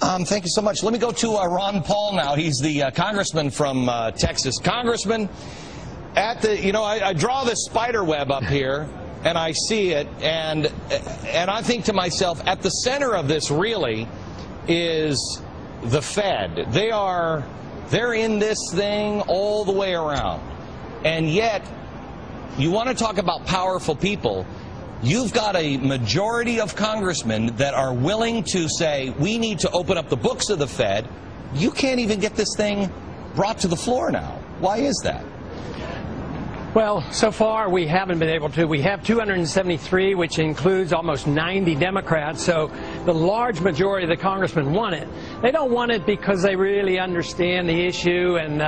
Thank you so much. Let me go to Ron Paul now. He's the congressman from Texas. Congressman, I draw this spider web up here, and I see it, and I think to myself, at the center of this really is the Fed. They're in this thing all the way around, and yet you want to talk about powerful people. You've got a majority of congressmen that are willing to say, we need to open up the books of the Fed. You can't even get this thing brought to the floor now. Why is that? Well, so far we haven't been able to. We have 273, which includes almost 90 Democrats, so the large majority of the congressmen want it. They don't want it because they really understand the issue and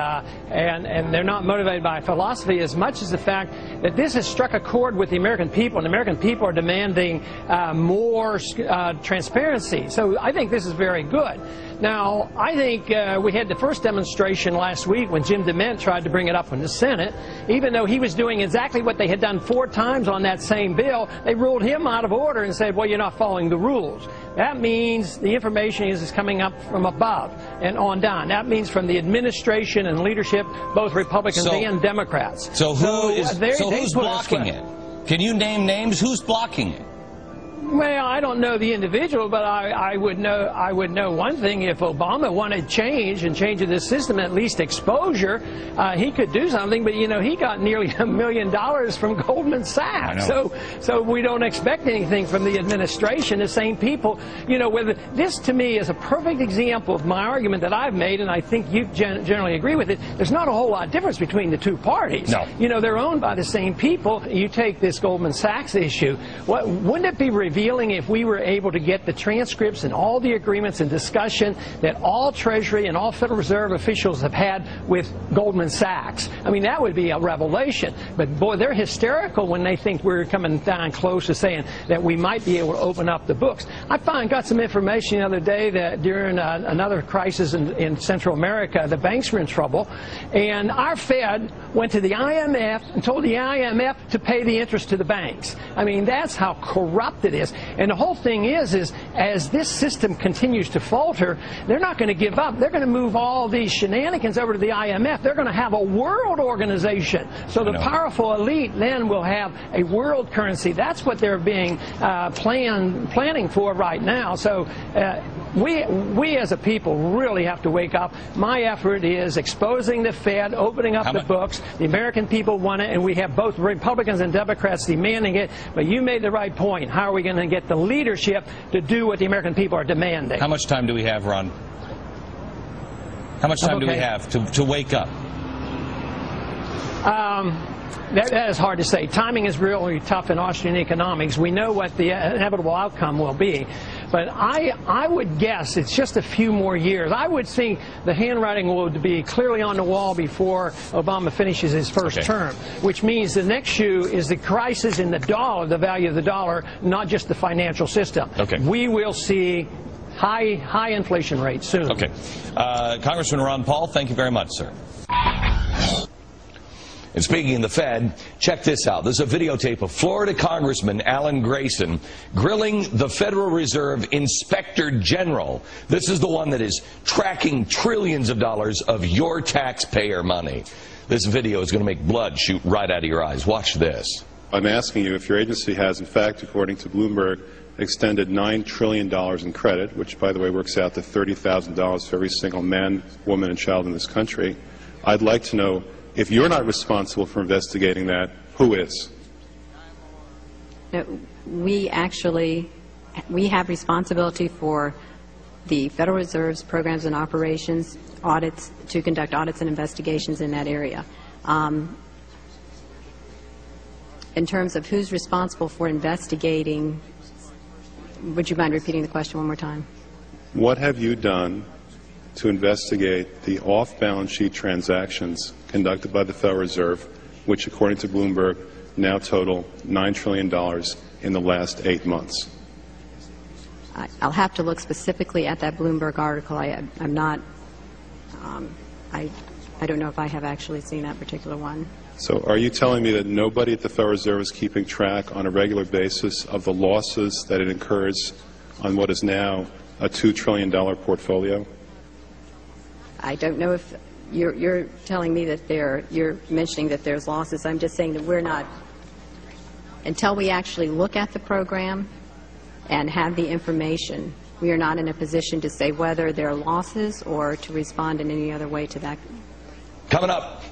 they're not motivated by philosophy as much as the fact that this has struck a chord with the American people, and the American people are demanding more transparency. So I think this is very good. Now, I think we had the first demonstration last week when Jim DeMint tried to bring it up in the Senate. Even though he was doing exactly what they had done 4 times on that same bill, they ruled him out of order and said, well, you're not following the rules. That means the information is coming up from above and on down. That means from the administration and leadership, both Republicans and Democrats. So who's blocking it? Can you name names? Who's blocking it? Well, I don't know the individual, but I would know one thing. If Obama wanted change and change of this system, at least exposure, he could do something. But, you know, he got nearly $1 million from Goldman Sachs. So we don't expect anything from the administration. The same people, you know, whether this to me is a perfect example of my argument that I've made, and I think you generally agree with it. There's not a whole lot of difference between the two parties. No. You know, they're owned by the same people. You take this Goldman Sachs issue. Wouldn't it be revealing if we were able to get the transcripts and all the agreements and discussion that all Treasury and all Federal Reserve officials have had with Goldman Sachs? I mean, that would be a revelation. But, boy, they're hysterical when they think we're coming down close to saying that we might be able to open up the books. I got some information the other day that during another crisis in Central America, the banks were in trouble, and our Fed went to the IMF and told the IMF to pay the interest to the banks. I mean, that's how corrupt it is. And the whole thing is as this system continues to falter, they're not going to give up. They're going to move all these shenanigans over to the IMF. They're going to have a world organization. So the powerful elite then will have a world currency. That's what they're being planning for right now. So we as a people really have to wake up. My effort is exposing the Fed, opening up the books. The American people want it, and we have both Republicans and Democrats demanding it. But you made the right point. How are we going to get the leadership to do what the American people are demanding? How much time do we have, Ron? How much time do we have to wake up? That is hard to say. Timing is really tough in Austrian economics. We know what the inevitable outcome will be. But I would guess it's just a few more years. I would think the handwriting will be clearly on the wall before Obama finishes his first term, which means the next shoe is the crisis in the dollar, the value of the dollar, not just the financial system. We will see high inflation rates soon. Congressman Ron Paul, thank you very much, sir. And speaking of the Fed, check this out. There's a videotape of Florida Congressman Alan Grayson grilling the Federal Reserve Inspector General. This is the one that is tracking trillions of dollars of your taxpayer money. This video is going to make blood shoot right out of your eyes. Watch this. I'm asking you if your agency has, in fact, according to Bloomberg, extended $9 trillion in credit, which, by the way, works out to $30,000 for every single man, woman, and child in this country. I'd like to know, if you're not responsible for investigating that, who is? We have responsibility for the Federal Reserve's programs and operations, audits, to conduct audits and investigations in that area. In terms of who's responsible for investigating, would you mind repeating the question one more time? What have you done to investigate the off-balance sheet transactions conducted by the Federal Reserve, which, according to Bloomberg, now total $9 trillion in the last 8 months? I'll have to look specifically at that Bloomberg article. I'm not, I don't know if I have actually seen that particular one. So are you telling me that nobody at the Federal Reserve is keeping track on a regular basis of the losses that it incurs on what is now a $2 trillion portfolio? I don't know if you're telling me that you're mentioning that there's losses. I'm just saying that we're not, until we actually look at the program and have the information, we are not in a position to say whether there are losses or to respond in any other way to that. Coming up.